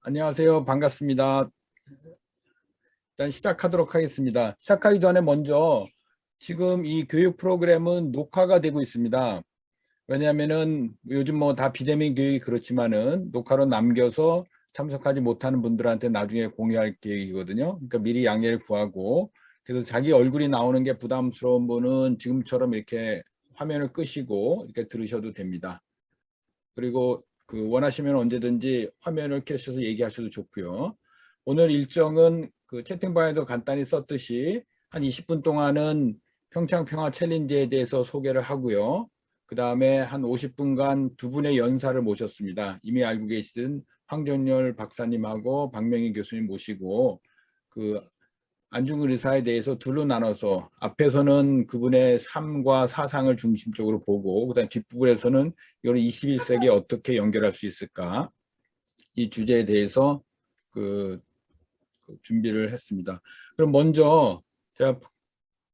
안녕하세요. 반갑습니다. 일단 시작하도록 하겠습니다. 시작하기 전에 먼저 지금 이 교육 프로그램은 녹화가 되고 있습니다. 왜냐하면은 요즘 뭐 다 비대면 교육이 그렇지만은 녹화로 남겨서 참석하지 못하는 분들한테 나중에 공유할 계획이거든요. 그러니까 미리 양해를 구하고, 그래서 자기 얼굴이 나오는 게 부담스러운 분은 지금처럼 이렇게 화면을 끄시고 이렇게 들으셔도 됩니다. 그리고 원하시면 언제든지 화면을 켜셔서 얘기하셔도 좋고요. 오늘 일정은 채팅방에도 간단히 썼듯이 한 20분 동안은 평창평화 챌린지에 대해서 소개를 하고요. 그 다음에 한 50분간 두 분의 연사를 모셨습니다. 이미 알고 계시던 황정열 박사님하고 박명희 교수님 모시고 그 안중근 의사에 대해서 둘로 나눠서 앞에서는 그분의 삶과 사상을 중심적으로 보고, 그다음 뒷부분에서는 이걸 21세기에 어떻게 연결할 수 있을까, 이 주제에 대해서 준비를 했습니다. 그럼 먼저 제가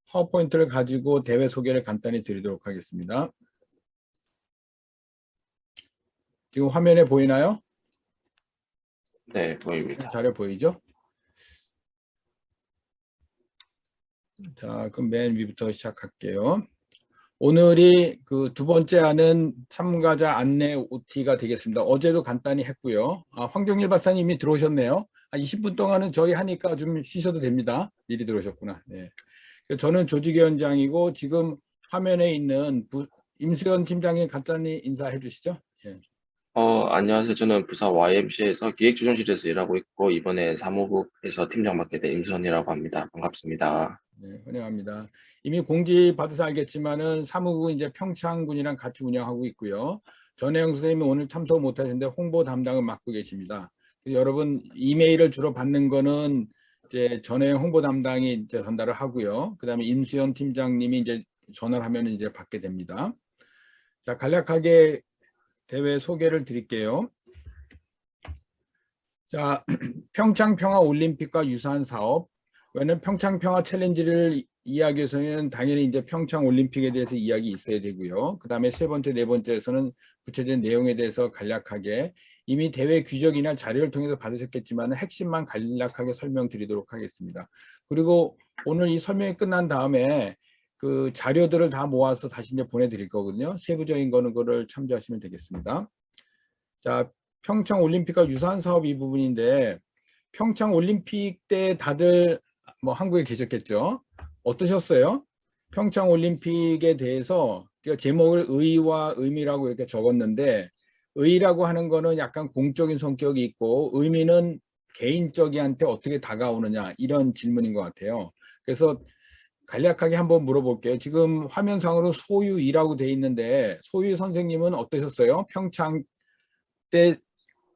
파워포인트를 가지고 대회 소개를 간단히 드리도록 하겠습니다. 지금 화면에 보이나요? 네, 보입니다. 자료 보이죠? 자, 그럼 맨 위부터 시작할게요. 오늘이 두 번째 하는 참가자 안내 OT가 되겠습니다. 어제도 간단히 했고요. 황정일 박사님 이미 들어오셨네요. 20분 동안은 저희 하니까 좀 쉬셔도 됩니다. 미리 들어오셨구나. 네. 저는 조직위원장이고 지금 화면에 있는 임수연 팀장님 간단히 인사해 주시죠. 예. 안녕하세요. 저는 부사 YMC에서 기획조정실에서 일하고 있고, 이번에 사무국에서 팀장 맡게 된 임선이라고 합니다. 반갑습니다. 네, 환영합니다. 이미 공지 받아서 알겠지만은 사무국은 이제 평창군이랑 같이 운영하고 있고요. 전혜영 선생님이 오늘 참석 못하셨는데 홍보 담당을 맡고 계십니다. 여러분 이메일을 주로 받는 거는 이제 전혜영 홍보 담당이 이제 전달을 하고요. 그다음에 임수연 팀장님이 이제 전화를 하면 이제 받게 됩니다. 자, 간략하게 대회 소개를 드릴게요. 자, 평창평화 올림픽과 유사한 사업. 왜냐면 평창평화 챌린지를 이야기해서는 당연히 이제 평창 올림픽에 대해서 이야기 있어야 되고요. 그 다음에 세 번째, 네 번째에서는 구체적인 내용에 대해서 간략하게 이미 대회 규정이나 자료를 통해서 받으셨겠지만 핵심만 간략하게 설명드리도록 하겠습니다. 그리고 오늘 이 설명이 끝난 다음에 그 자료들을 다 모아서 다시 이제 보내드릴 거거든요. 세부적인 거는 그거를 참조하시면 되겠습니다. 자, 평창 올림픽과 유사한 사업 이 부분인데, 평창 올림픽 때 다들 뭐 한국에 계셨겠죠? 어떠셨어요? 평창 올림픽에 대해서 제가 제목을 의와 의미라고 이렇게 적었는데, 의라고 하는 거는 약간 공적인 성격이 있고 의미는 개인적이한테 어떻게 다가오느냐, 이런 질문인 것 같아요. 그래서 간략하게 한번 물어볼게요. 지금 화면상으로 소유이라고 돼 있는데 소유 선생님은 어떠셨어요? 평창 때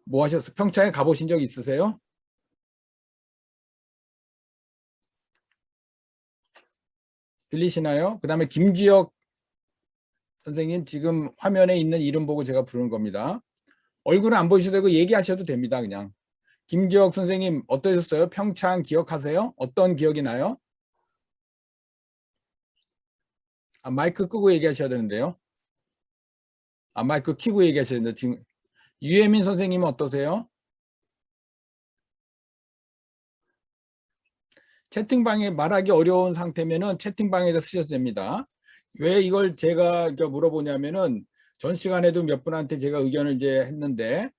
뭐 하셨어요? 평창에 가보신 적 있으세요? 들리시나요? 그 다음에 김지혁 선생님, 지금 화면에 있는 이름 보고 제가 부르는 겁니다. 얼굴은 안 보이셔도 되고 얘기하셔도 됩니다. 그냥. 김지혁 선생님 어떠셨어요? 평창 기억하세요? 어떤 기억이 나요? 마이크 끄고 얘기하셔야 되는데요. 마이크 켜고 얘기하셔야 되는데 지금. 유혜민 선생님은 어떠세요? 채팅방에 말하기 어려운 상태면은 채팅방에다 쓰셔도 됩니다. 왜 이걸 제가 물어보냐면은 전 시간에도 몇 분한테 제가 의견을 이제 했는데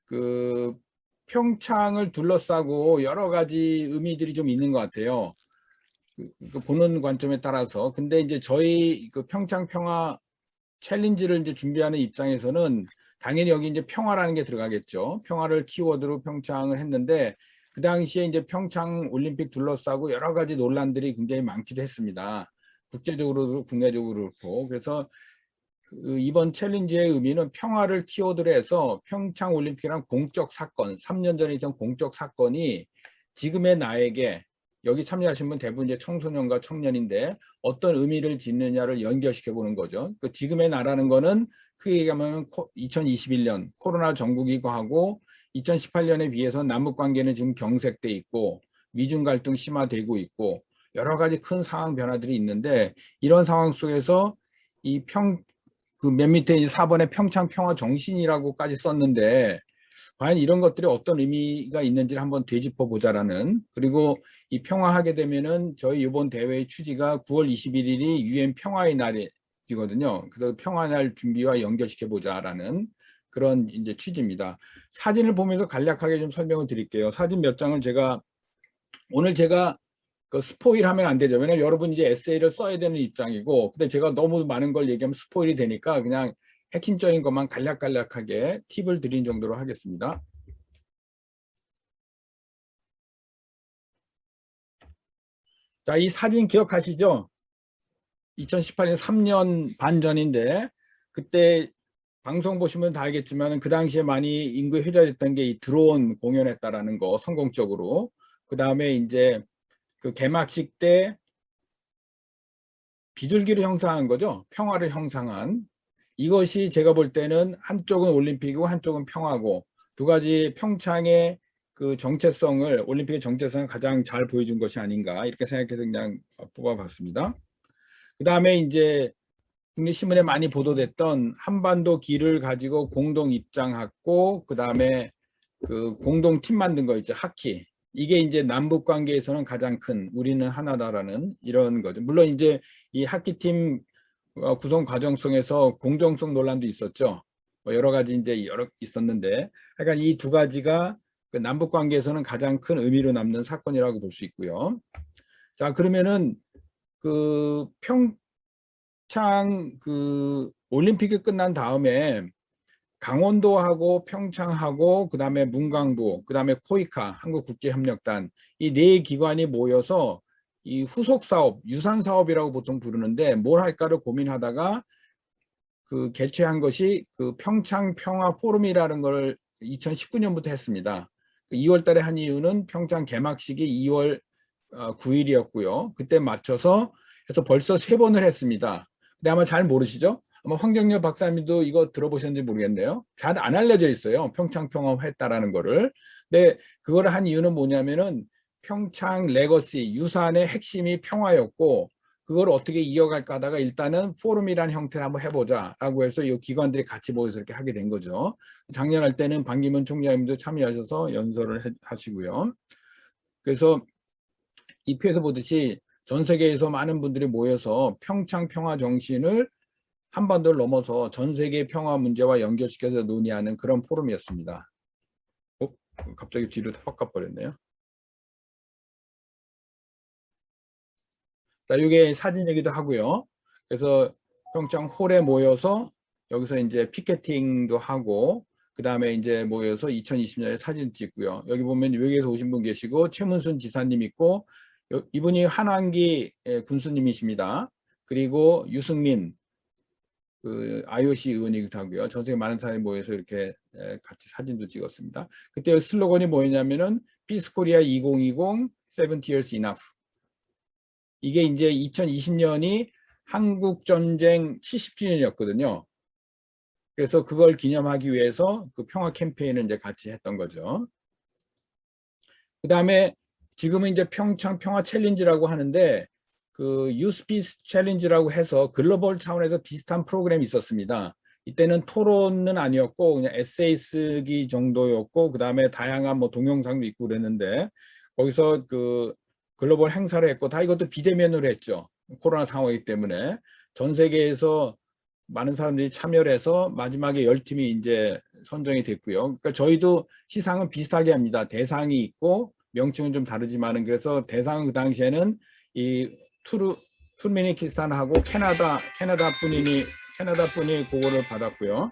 그 평창을 둘러싸고 여러 가지 의미들이 좀 있는 것 같아요. 보는 관점에 따라서. 근데 이제 저희 평창 평화 챌린지를 이제 준비하는 입장에서는 당연히 여기 이제 평화라는 게 들어가겠죠. 평화를 키워드로 평창을 했는데 그 당시에 이제 평창 올림픽 둘러싸고 여러 가지 논란들이 굉장히 많기도 했습니다. 국제적으로도 국내적으로 그렇고. 그래서 이번 챌린지의 의미는 평화를 키워드로 해서 평창 올림픽이란 공적 사건, 3년 전에 있던 공적 사건이 지금의 나에게, 여기 참여하신 분 대부분 이제 청소년과 청년인데 어떤 의미를 짓느냐를 연결시켜 보는 거죠. 그 지금의 나라는 거는 크게 얘기하면 2021년 코로나 전국이고 하고 2018년에 비해서 남북 관계는 지금 경색돼 있고 미중 갈등 심화되고 있고 여러 가지 큰 상황 변화들이 있는데, 이런 상황 속에서 이 맨 밑에 4번에 평창 평화 정신이라고까지 썼는데 과연 이런 것들이 어떤 의미가 있는지를 한번 되짚어 보자라는, 그리고 이 평화하게 되면은 저희 이번 대회의 취지가 9월 21일이 유엔 평화의 날이거든요. 그래서 평화날 준비와 연결시켜 보자라는 그런 이제 취지입니다. 사진을 보면서 간략하게 좀 설명을 드릴게요. 사진 몇 장을 오늘 제가 그 스포일 하면 안 되죠. 왜냐면 여러분 이제 에세이를 써야 되는 입장이고, 근데 제가 너무 많은 걸 얘기하면 스포일이 되니까 그냥 핵심적인 것만 간략간략하게 팁을 드린 정도로 하겠습니다. 자, 이 사진 기억하시죠? 2018년 3년 반 전인데, 그때 방송 보시면 다 알겠지만 그 당시에 많이 인구에 회자됐던 게 이 드론 공연했다라는 거, 성공적으로. 그 다음에 이제 그 개막식 때 비둘기를 형상한 거죠. 평화를 형상한. 이것이 제가 볼 때는 한쪽은 올림픽이고 한쪽은 평화고, 두 가지 평창의 그 정체성을, 올림픽의 정체성을 가장 잘 보여준 것이 아닌가, 이렇게 생각해서 그냥 뽑아봤습니다. 그 다음에 이제 국립신문에 많이 보도됐던 한반도 길을 가지고 공동 입장했고, 그 다음에 그 공동 팀 만든 거 있죠. 하키. 이게 이제 남북 관계에서는 가장 큰, 우리는 하나다라는 이런 거죠. 물론 이제 이 하키팀 구성 과정 속에서 공정성 논란도 있었죠. 뭐 여러 가지 이제 여러 있었는데, 하여간 이 두 가지가 그 남북 관계에서는 가장 큰 의미로 남는 사건이라고 볼 수 있고요. 자, 그러면은 그 평창 그 올림픽이 끝난 다음에 강원도하고 평창하고 그다음에 문광부, 그다음에 코이카 한국국제협력단, 이 네 기관이 모여서 이 후속 사업, 유산 사업이라고 보통 부르는데 뭘 할까를 고민하다가 그 개최한 것이 그 평창 평화 포럼이라는 걸 2019년부터 했습니다. 2월 달에 한 이유는 평창 개막식이 2월 9일이었고요. 그때 맞춰서 해서 벌써 3번을 했습니다. 근데 아마 잘 모르시죠? 아마 황정렬 박사님도 이거 들어보셨는지 모르겠네요. 잘 안 알려져 있어요. 평창 평화 했다라는 거를. 근데 그걸 한 이유는 뭐냐면은 평창 레거시, 유산의 핵심이 평화였고, 그걸 어떻게 이어갈까 하다가 일단은 포럼이라는 형태를 한번 해보자라고 해서 이 기관들이 같이 모여서 이렇게 하게 된 거죠. 작년 할 때는 반기문 총장님도 참여하셔서 연설을 하시고요. 그래서 이 표에서 보듯이 전 세계에서 많은 분들이 모여서 평창 평화 정신을 한반도를 넘어서 전 세계 평화 문제와 연결시켜서 논의하는 그런 포럼이었습니다. 갑자기 뒤로 확 가버렸네요. 자, 이게 사진 얘기도 하고요. 그래서 평창 홀에 모여서 여기서 이제 피켓팅도 하고, 그 다음에 이제 모여서 2020년에 사진 찍고요. 여기 보면 외국에서 오신 분 계시고, 최문순 지사님 있고, 이분이 한환기 군수님이십니다. 그리고 유승민 그 IOC 의원이기도 하고요. 전 세계 많은 사람이 모여서 이렇게 같이 사진도 찍었습니다. 그때 슬로건이 뭐였냐면은 Peace Korea 2020, 70 years enough. 이게 이제 2020년이 한국전쟁 70주년이었거든요. 그래서 그걸 기념하기 위해서 그 평화 캠페인을 이제 같이 했던 거죠. 그 다음에 지금은 이제 평창 평화 챌린지라고 하는데, 그 유스피스 챌린지라고 해서 글로벌 차원에서 비슷한 프로그램이 있었습니다. 이때는 토론은 아니었고 그냥 에세이 쓰기 정도였고, 그 다음에 다양한 뭐 동영상도 있고 그랬는데, 거기서 그 글로벌 행사를 했고, 다 이것도 비대면으로 했죠. 코로나 상황이기 때문에 전 세계에서 많은 사람들이 참여를 해서 마지막에 10팀이 이제 선정이 됐고요. 그러니까 저희도 시상은 비슷하게 합니다. 대상이 있고 명칭은 좀 다르지만은, 그래서 대상은 그 당시에는 이 투르메니키스탄하고 캐나다 분이 그거를 받았고요.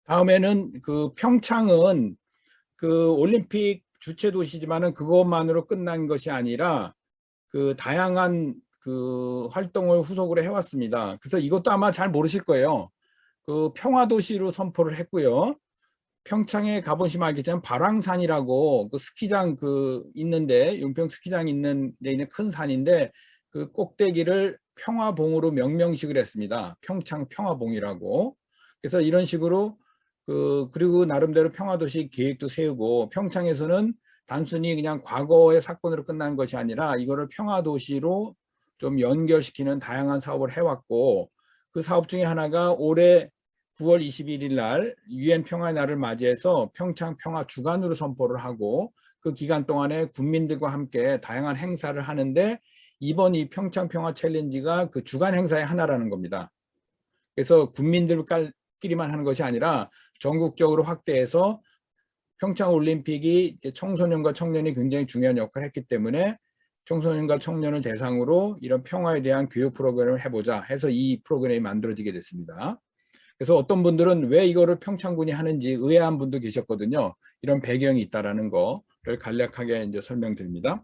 다음에는 그 평창은 그 올림픽 주최 도시지만은 그것만으로 끝난 것이 아니라 그 다양한 그 활동을 후속으로 해왔습니다. 그래서 이것도 아마 잘 모르실 거예요. 그 평화도시로 선포를 했고요. 평창에 가보시면 알겠지만 발왕산이라고 그 스키장 그 있는데, 용평 스키장 있는 데 있는 큰 산인데, 그 꼭대기를 평화봉으로 명명식을 했습니다. 평창 평화봉이라고. 그래서 이런 식으로 그리고 나름대로 평화도시 계획도 세우고, 평창에서는 단순히 그냥 과거의 사건으로 끝난 것이 아니라 이거를 평화도시로 좀 연결시키는 다양한 사업을 해왔고, 그 사업 중에 하나가 올해 9월 21일 날 유엔 평화의 날을 맞이해서 평창 평화 주간으로 선포를 하고, 그 기간 동안에 국민들과 함께 다양한 행사를 하는데, 이번 이 평창 평화 챌린지가 그 주간 행사의 하나라는 겁니다. 그래서 국민들끼리만 하는 것이 아니라 전국적으로 확대해서 평창 올림픽이 청소년과 청년이 굉장히 중요한 역할을 했기 때문에 청소년과 청년을 대상으로 이런 평화에 대한 교육 프로그램을 해보자 해서 이 프로그램이 만들어지게 됐습니다. 그래서 어떤 분들은 왜 이거를 평창군이 하는지 의아한 분도 계셨거든요. 이런 배경이 있다라는 거를 간략하게 이제 설명드립니다.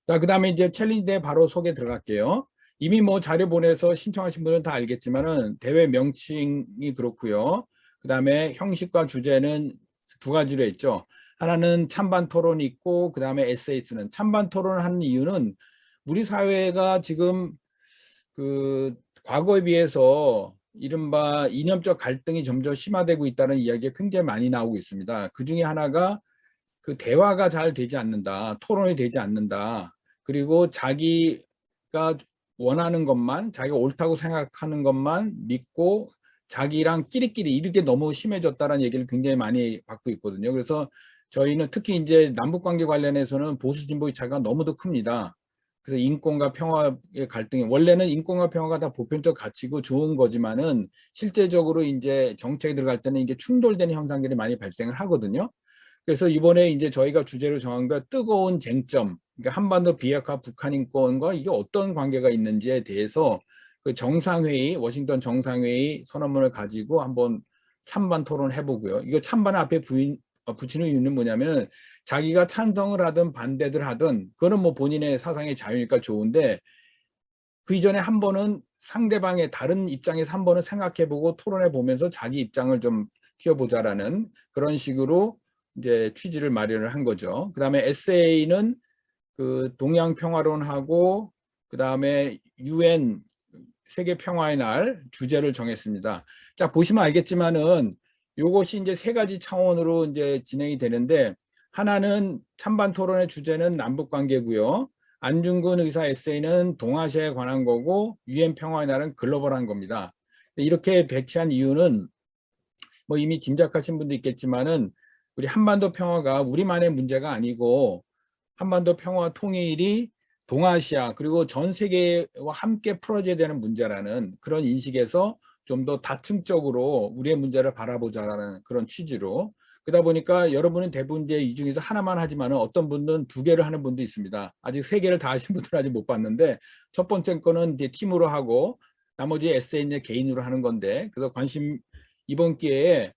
자, 그다음에 이제 챌린지 대회 바로 소개 들어갈게요. 이미 뭐 자료 보내서 신청하신 분은 다 알겠지만은 대회 명칭이 그렇고요. 그다음에 형식과 주제는 두 가지로 했죠. 하나는 찬반 토론이 있고, 그다음에 에세이 쓰는. 찬반 토론을 하는 이유는 우리 사회가 지금 그 과거에 비해서 이른바 이념적 갈등이 점점 심화되고 있다는 이야기가 굉장히 많이 나오고 있습니다. 그 중에 하나가 그 대화가 잘 되지 않는다, 토론이 되지 않는다. 그리고 자기가 원하는 것만, 자기가 옳다고 생각하는 것만 믿고 자기랑 끼리끼리 이렇게 너무 심해졌다는 얘기를 굉장히 많이 받고 있거든요. 그래서 저희는 특히 이제 남북 관계 관련해서는 보수 진보의 차이가 너무도 큽니다. 그래서 인권과 평화의 갈등이, 원래는 인권과 평화가 다 보편적 가치고 좋은 거지만은 실제적으로 이제 정책에 들어갈 때는 이게 충돌되는 현상들이 많이 발생을 하거든요. 그래서 이번에 이제 저희가 주제로 정한 거 뜨거운 쟁점, 그러니까 한반도 비핵화 북한 인권과 이게 어떤 관계가 있는지에 대해서 그 정상회의, 워싱턴 정상회의 선언문을 가지고 한번 찬반 토론을 해보고요. 이거 찬반 앞에 붙이는 이유는 뭐냐면 자기가 찬성을 하든 반대를 하든 그거는 뭐 본인의 사상의 자유니까 좋은데, 그 이전에 한 번은 상대방의 다른 입장에서 한 번은 생각해보고 토론해 보면서 자기 입장을 좀 키워보자라는 그런 식으로 이제 취지를 마련을 한 거죠. 그 다음에 에세이는 그 동양 평화론하고 그 다음에 UN 세계 평화의 날 주제를 정했습니다. 자, 보시면 알겠지만은 요것이 이제 세 가지 차원으로 이제 진행이 되는데, 하나는 찬반 토론의 주제는 남북 관계고요. 안중근 의사 에세이는 동아시아에 관한 거고, UN 평화의 날은 글로벌한 겁니다. 이렇게 배치한 이유는 뭐 이미 짐작하신 분도 있겠지만은 우리 한반도 평화가 우리만의 문제가 아니고 한반도 평화 통일이 동아시아 그리고 전 세계와 함께 풀어져야 되는 문제라는 그런 인식에서 좀 더 다층적으로 우리의 문제를 바라보자라는 그런 취지로, 그러다 보니까 여러분은 대부분 이제 이 중에서 하나만 하지만 어떤 분은 두 개를 하는 분도 있습니다. 아직 세 개를 다 하신 분들은 아직 못 봤는데, 첫 번째 거는 이제 팀으로 하고 나머지 에세이는 개인으로 하는 건데, 그래서 이번 기회에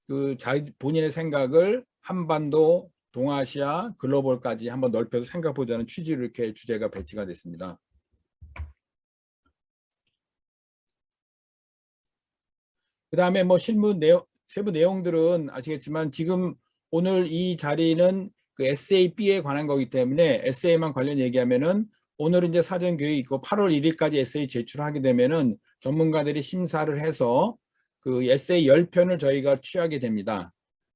그 본인의 생각을 한반도, 동아시아, 글로벌까지 한번 넓혀서 생각해보자는 취지로 이렇게 주제가 배치가 됐습니다. 그 다음에 뭐 세부 내용들은 아시겠지만 지금 오늘 이 자리는 그 SAB에 관한 거기 때문에 SA만 관련 얘기하면은 오늘은 이제 사전 교육이 있고 8월 1일까지 SA 제출하게 되면은 전문가들이 심사를 해서 그 에세이 10편을 저희가 취하게 됩니다.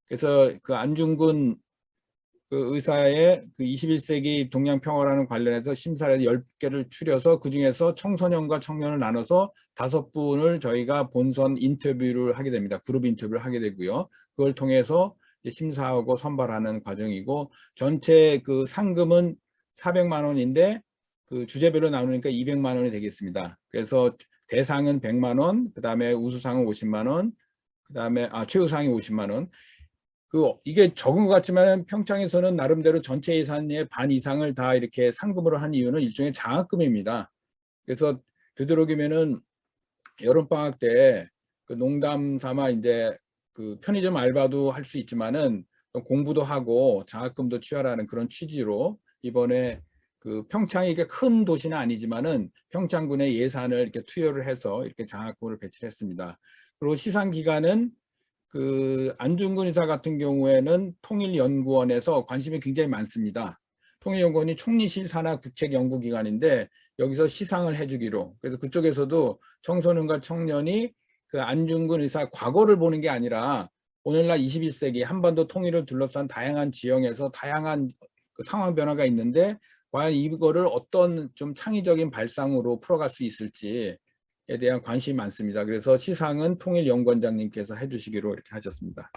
그래서 그 안중근 그 의사의 그 21세기 동양평화라는 관련해서 심사를 10개를 추려서 그중에서 청소년과 청년을 나눠서 5분을 저희가 본선 인터뷰를 하게 됩니다. 그룹 인터뷰를 하게 되고요. 그걸 통해서 심사하고 선발하는 과정이고, 전체 그 상금은 400만 원인데 그 주제별로 나누니까 200만 원이 되겠습니다. 그래서 대상은 100만 원, 그 다음에 우수상은 50만 원, 그 다음에 최우상이 50만 원. 이게 적은 것 같지만 평창에서는 나름대로 전체 예산의 반 이상을 다 이렇게 상금으로 한 이유는 일종의 장학금입니다. 그래서 되도록이면은 여름방학 때 그 농담 삼아 이제 그 편의점 알바도 할 수 있지만은 공부도 하고 장학금도 취하라는 그런 취지로 이번에 그 평창이 이게 큰 도시는 아니지만은 평창군의 예산을 이렇게 투여를 해서 이렇게 장학금을 배치했습니다. 그리고 시상 기간은 그 안중근 의사 같은 경우에는 통일연구원에서 관심이 굉장히 많습니다. 통일연구원이 총리실 산하 국책연구기관인데 여기서 시상을 해주기로, 그래서 그쪽에서도 청소년과 청년이 그 안중근 의사 과거를 보는 게 아니라 오늘날 21세기 한반도 통일을 둘러싼 다양한 지형에서 다양한 그 상황 변화가 있는데 과연 이거를 어떤 좀 창의적인 발상으로 풀어갈 수 있을지에 대한 관심이 많습니다. 그래서 시상은 통일연구원장님께서 해주시기로 이렇게 하셨습니다.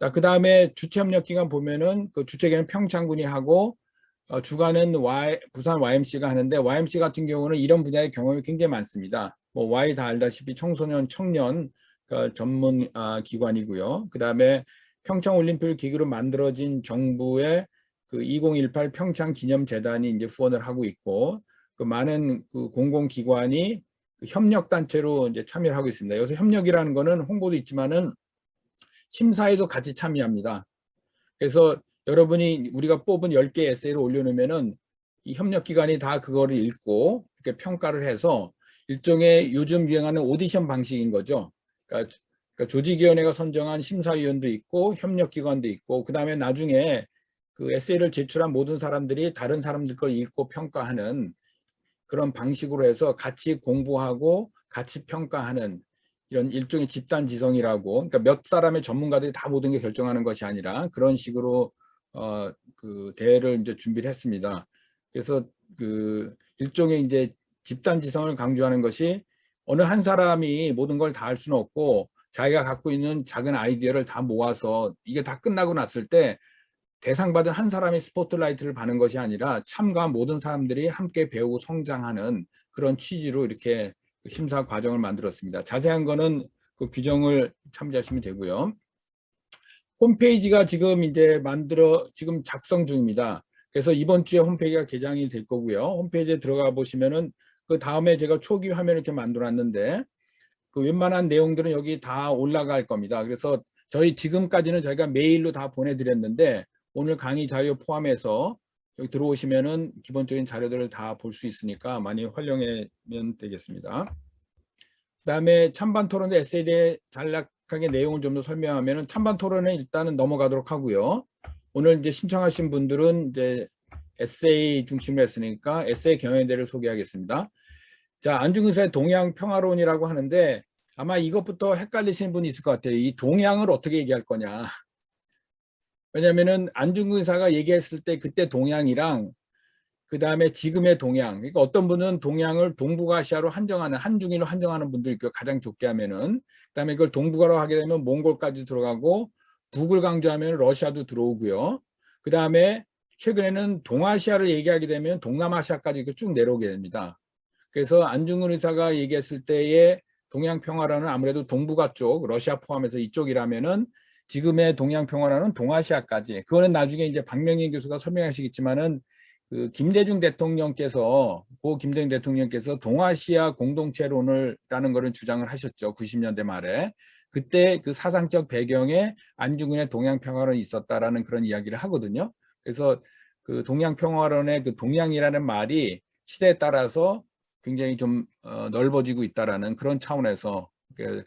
자, 그 다음에 주체협력기관 보면은 그 주체기관은 평창군이 하고 주관은 부산 YMC가 하는데, YMC 같은 경우는 이런 분야의 경험이 굉장히 많습니다. 뭐 Y 다 알다시피 청소년 청년 전문 기관이고요. 그 다음에 평창올림픽을 계기로 만들어진 정부의 그 2018 평창기념재단이 이제 후원을 하고 있고, 그 많은 그 공공기관이 그 협력단체로 이제 참여를 하고 있습니다. 여기서 협력이라는 거는 홍보도 있지만은 심사에도 같이 참여합니다. 그래서 여러분이 우리가 뽑은 10개 에세이를 올려놓으면은 이 협력기관이 다 그거를 읽고 이렇게 평가를 해서 일종의 요즘 유행하는 오디션 방식인 거죠. 그러니까 조직위원회가 선정한 심사위원도 있고 협력기관도 있고, 그 다음에 나중에 그 에세이를 제출한 모든 사람들이 다른 사람들 걸 읽고 평가하는 그런 방식으로 해서 같이 공부하고 같이 평가하는 이런 일종의 집단지성이라고, 그러니까 몇 사람의 전문가들이 다 모든 게 결정하는 것이 아니라 그런 식으로 그 대회를 이제 준비를 했습니다. 그래서 그 일종의 이제 집단지성을 강조하는 것이, 어느 한 사람이 모든 걸 다 할 수는 없고 자기가 갖고 있는 작은 아이디어를 다 모아서 이게 다 끝나고 났을 때 대상받은 한 사람이 스포트라이트를 받는 것이 아니라 참가한 모든 사람들이 함께 배우고 성장하는 그런 취지로 이렇게 심사 과정을 만들었습니다. 자세한 거는 그 규정을 참조하시면 되고요. 홈페이지가 지금 이제 지금 작성 중입니다. 그래서 이번 주에 홈페이지가 개장이 될 거고요. 홈페이지에 들어가 보시면은 그 다음에 제가 초기 화면을 이렇게 만들어 놨는데 그 웬만한 내용들은 여기 다 올라갈 겁니다. 그래서 지금까지는 저희가 메일로 다 보내드렸는데, 오늘 강의 자료 포함해서 여기 들어오시면은 기본적인 자료들을 다 볼 수 있으니까 많이 활용하면 되겠습니다. 그다음에 찬반 토론의 에세이에 대해 간략하게 내용을 좀 더 설명하면은, 찬반 토론은 일단은 넘어가도록 하고요. 오늘 이제 신청하신 분들은 이제 에세이 중심으로 했으니까 에세이 경연대를 소개하겠습니다. 자, 안중근사의 동양 평화론이라고 하는데, 아마 이것부터 헷갈리시는 분이 있을 것 같아요. 이 동양을 어떻게 얘기할 거냐. 왜냐면은 안중근사가 얘기했을 때 그때 동양이랑 그 다음에 지금의 동양, 그러니까 어떤 분은 동양을 동북아시아로 한정하는, 한중인으로 한정하는 분도 있고, 가장 좁게 하면은, 그 다음에 이걸 동북아로 하게 되면 몽골까지 들어가고, 북을 강조하면 러시아도 들어오고요. 그 다음에 최근에는 동아시아를 얘기하게 되면 동남아시아까지 이렇게 쭉 내려오게 됩니다. 그래서 안중근 의사가 얘기했을 때의 동양평화라는 아무래도 동북아 쪽, 러시아 포함해서 이쪽이라면은, 지금의 동양평화라는 동아시아까지, 그거는 나중에 이제 박명진 교수가 설명하시겠지만은, 그 김대중 대통령께서 동아시아 공동체론을라는 것을 주장을 하셨죠. 90년대 말에. 그때 그 사상적 배경에 안중근의 동양평화론이 있었다라는 그런 이야기를 하거든요. 그래서 그 동양평화론의 그 동양이라는 말이 시대에 따라서 굉장히 좀 넓어지고 있다라는 그런 차원에서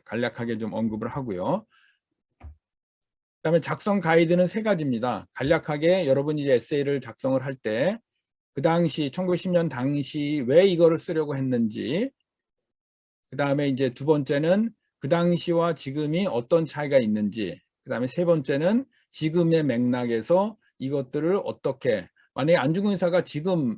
간략하게 좀 언급을 하고요. 그다음에 작성 가이드는 3가지입니다. 간략하게 여러분이 이제 에세이를 작성을 할 때 그 당시 1910년 당시 왜 이거를 쓰려고 했는지, 그다음에 이제 2번째는 그 당시와 지금이 어떤 차이가 있는지, 그다음에 3번째는 지금의 맥락에서 이것들을 어떻게, 만약에 안중근 의사가 지금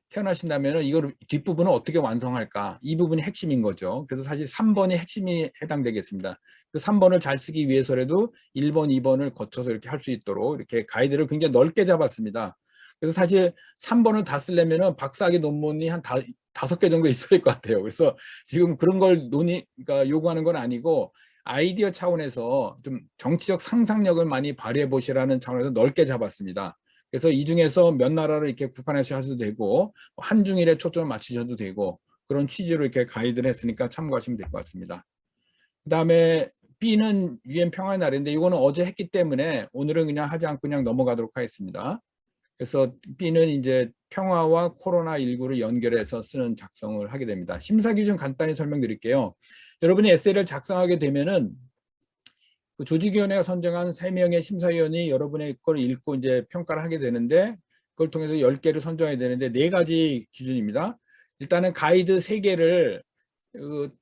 태어나신다면 이걸 뒷부분을 어떻게 완성할까, 이 부분이 핵심인 거죠. 그래서 사실 3번이 핵심이 해당되겠습니다. 그 3번을 잘 쓰기 위해서라도 1번, 2번을 거쳐서 이렇게 할 수 있도록 이렇게 가이드를 굉장히 넓게 잡았습니다. 그래서 사실 3번을 다 쓰려면 박사학위 논문이 한 5개 정도 있어야 될 것 같아요. 그래서 지금 그런 걸 그러니까 요구하는 건 아니고, 아이디어 차원에서 좀 정치적 상상력을 많이 발휘해 보시라는 차원에서 넓게 잡았습니다. 그래서 이 중에서 몇 나라를 이렇게 국한하셔도 되고, 한중일에 초점을 맞추셔도 되고, 그런 취지로 이렇게 가이드를 했으니까 참고하시면 될 것 같습니다. 그 다음에 B는 UN 평화의 날인데, 이거는 어제 했기 때문에 오늘은 그냥 하지 않고 그냥 넘어가도록 하겠습니다. 그래서 B는 이제 평화와 코로나19를 연결해서 쓰는 작성을 하게 됩니다. 심사 기준 간단히 설명드릴게요. 여러분이 에세이를 작성하게 되면은 그 조직위원회가 선정한 3명의 심사위원이 여러분의 걸 읽고 이제 평가를 하게 되는데, 그걸 통해서 10개를 선정해야 되는데 4가지 기준입니다. 일단은 가이드 3개를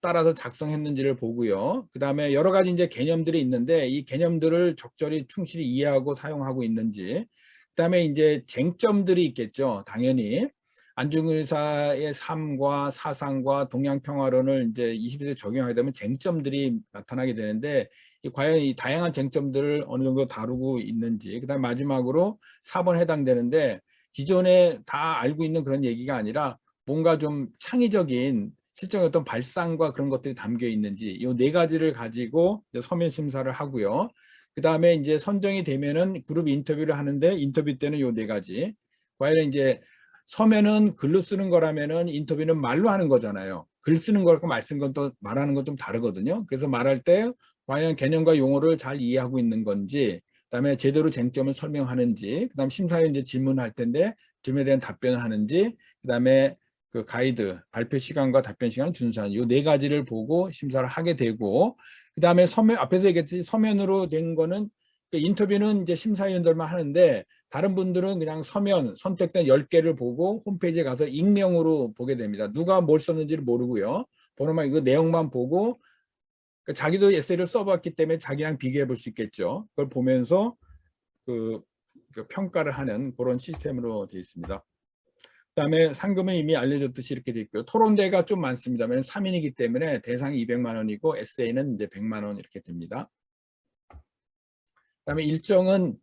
따라서 작성했는지를 보고요. 그 다음에 여러 가지 이제 개념들이 있는데 이 개념들을 적절히 충실히 이해하고 사용하고 있는지, 그다음에 이제 쟁점들이 있겠죠. 당연히 안중근 의사의 삶과 사상과 동양평화론을 이제 21세 적용하게 되면 쟁점들이 나타나게 되는데 과연 이 다양한 쟁점들을 어느 정도 다루고 있는지, 그다음에 마지막으로 4번 해당되는데 기존에 다 알고 있는 그런 얘기가 아니라 뭔가 좀 창의적인 실제 어떤 발상과 그런 것들이 담겨 있는지 이 네 가지를 가지고 서면 심사를 하고요. 그 다음에 이제 선정이 되면은 그룹 인터뷰를 하는데 인터뷰 때는 요 네 가지. 과연 이제 서면은 글로 쓰는 거라면은 인터뷰는 말로 하는 거잖아요. 글 쓰는 거랑 말 쓰는 건 또 말하는 건 좀 다르거든요. 그래서 말할 때 과연 개념과 용어를 잘 이해하고 있는 건지, 그다음에 제대로 쟁점을 설명하는지, 그다음 심사위원 이제 질문할 텐데 질문에 대한 답변을 하는지, 그다음에 그 가이드 발표 시간과 답변 시간을 준수하는 이 네 가지를 보고 심사를 하게 되고, 그다음에 서면 앞에서 얘기했듯이 서면으로 된 거는 그 인터뷰는 이제 심사위원들만 하는데 다른 분들은 그냥 서면 선택된 10개를 보고 홈페이지에 가서 익명으로 보게 됩니다. 누가 뭘 썼는지를 모르고요. 번호만 이거 내용만 보고 자기도 에세이를 써봤기 때문에 자기랑 비교해 볼 수 있겠죠. 그걸 보면서 그 평가를 하는 그런 시스템으로 되어 있습니다. 그다음에 상금은 이미 알려졌듯이 이렇게 되어 있고요. 토론대가 좀 많습니다만 3인이기 때문에 대상이 200만 원이고 에세이는 이제 100만 원 이렇게 됩니다. 그다음에 일정은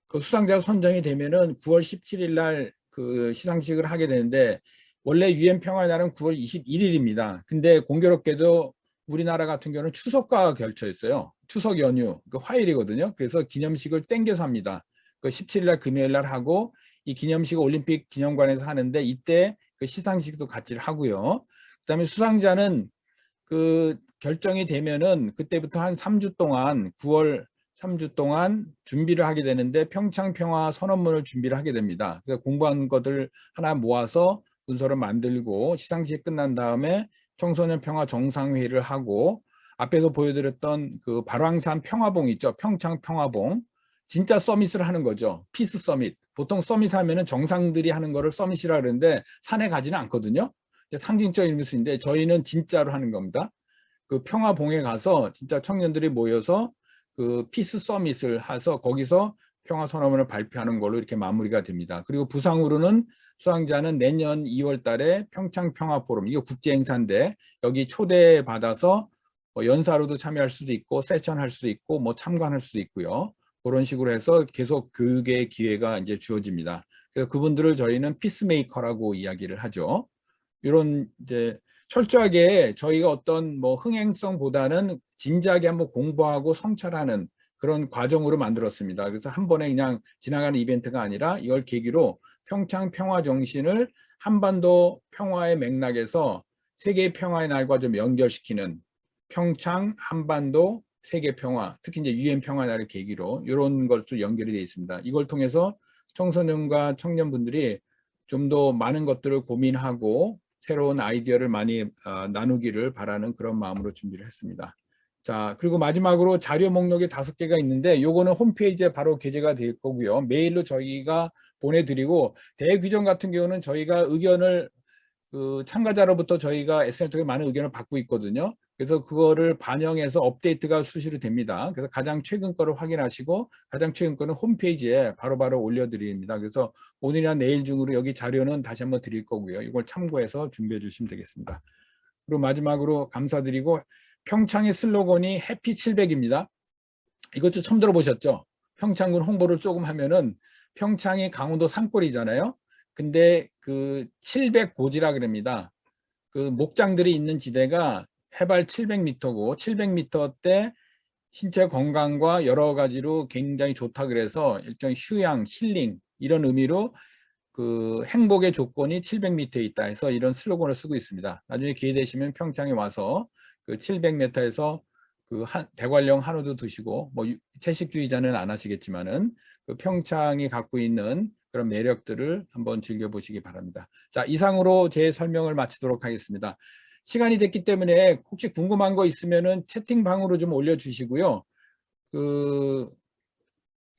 그 수상자가 선정이 되면은 9월 17일 날 그 시상식을 하게 되는데 원래 유엔 평화의 날은 9월 21일입니다. 근데 공교롭게도 우리나라 같은 경우는 추석과 겹쳐 있어요. 추석 연휴, 그 화요일이거든요. 그래서 기념식을 땡겨서 합니다. 그 17일 날 금요일 날 하고 이 기념식을 올림픽 기념관에서 하는데 이때 그 시상식도 같이 하고요. 그다음에 수상자는 그 결정이 되면은 그때부터 한 3주 동안 9월 3주 동안 준비를 하게 되는데 평창 평화 선언문을 준비를 하게 됩니다. 그래서 공부한 것들 하나 모아서 문서를 만들고 시상식이 끝난 다음에 청소년 평화 정상회의를 하고 앞에서 보여드렸던 그 발왕산 평화봉 있죠. 평창 평화봉. 진짜 서밋을 하는 거죠. 피스 서밋. 보통 서밋 하면은 정상들이 하는 거를 서밋이라 그러는데 산에 가지는 않거든요. 상징적인 의미인데 저희는 진짜로 하는 겁니다. 그 평화봉에 가서 진짜 청년들이 모여서 그 피스 서밋을 해서 거기서 평화선언문을 발표하는 걸로 이렇게 마무리가 됩니다. 그리고 부상으로는 수상자는 내년 2월 달에 평창 평화포럼, 이거 국제행사인데 여기 초대받아서 뭐 연사로도 참여할 수도 있고 세션 할 수도 있고 뭐 참관할 수도 있고요. 그런 식으로 해서 계속 교육의 기회가 이제 주어집니다. 그래서 그분들을 저희는 피스메이커라고 이야기를 하죠. 이런 이제 철저하게 저희가 어떤 뭐 흥행성보다는 진지하게 한번 공부하고 성찰하는 그런 과정으로 만들었습니다. 그래서 한 번에 그냥 지나가는 이벤트가 아니라 이걸 계기로 평창 평화 정신을 한반도 평화의 맥락에서 세계 평화의 날과 좀 연결시키는 평창 한반도 세계 평화, 특히 이제 유엔 평화 날을 계기로 이런 것도 연결이 되어 있습니다. 이걸 통해서 청소년과 청년분들이 좀 더 많은 것들을 고민하고 새로운 아이디어를 많이 나누기를 바라는 그런 마음으로 준비를 했습니다. 자, 그리고 마지막으로 자료 목록이 5개가 있는데 요거는 홈페이지에 바로 게재가 될 거고요. 메일로 저희가 보내드리고 대규정 같은 경우는 저희가 의견을 그 참가자로부터 저희가 SNS를 통해 많은 의견을 받고 있거든요. 그래서 그거를 반영해서 업데이트가 수시로 됩니다. 그래서 가장 최근 거를 확인하시고 가장 최근 거는 홈페이지에 바로바로 올려드립니다. 그래서 오늘이나 내일 중으로 여기 자료는 다시 한번 드릴 거고요. 이걸 참고해서 준비해 주시면 되겠습니다. 그리고 마지막으로 감사드리고 평창의 슬로건이 해피 700입니다. 이것도 처음 들어보셨죠? 평창군 홍보를 조금 하면은 평창이 강원도 산골이잖아요. 근데 그 700고지라 그럽니다. 그 목장들이 있는 지대가 해발 700m고 700m 때 신체 건강과 여러 가지로 굉장히 좋다 그래서 일종 휴양, 힐링 이런 의미로 그 행복의 조건이 700m에 있다 해서 이런 슬로건을 쓰고 있습니다. 나중에 기회 되시면 평창에 와서 그 700m에서 그 대관령 한우도 드시고 뭐 채식주의자는 안 하시겠지만은 그 평창이 갖고 있는 그런 매력들을 한번 즐겨보시기 바랍니다. 자, 이상으로 제 설명을 마치도록 하겠습니다. 시간이 됐기 때문에 혹시 궁금한 거 있으면은 채팅방으로 좀 올려주시고요. 그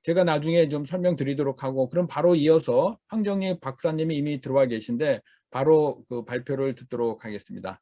제가 나중에 좀 설명드리도록 하고 그럼 바로 이어서 황정익 박사님이 이미 들어와 계신데 바로 그 발표를 듣도록 하겠습니다.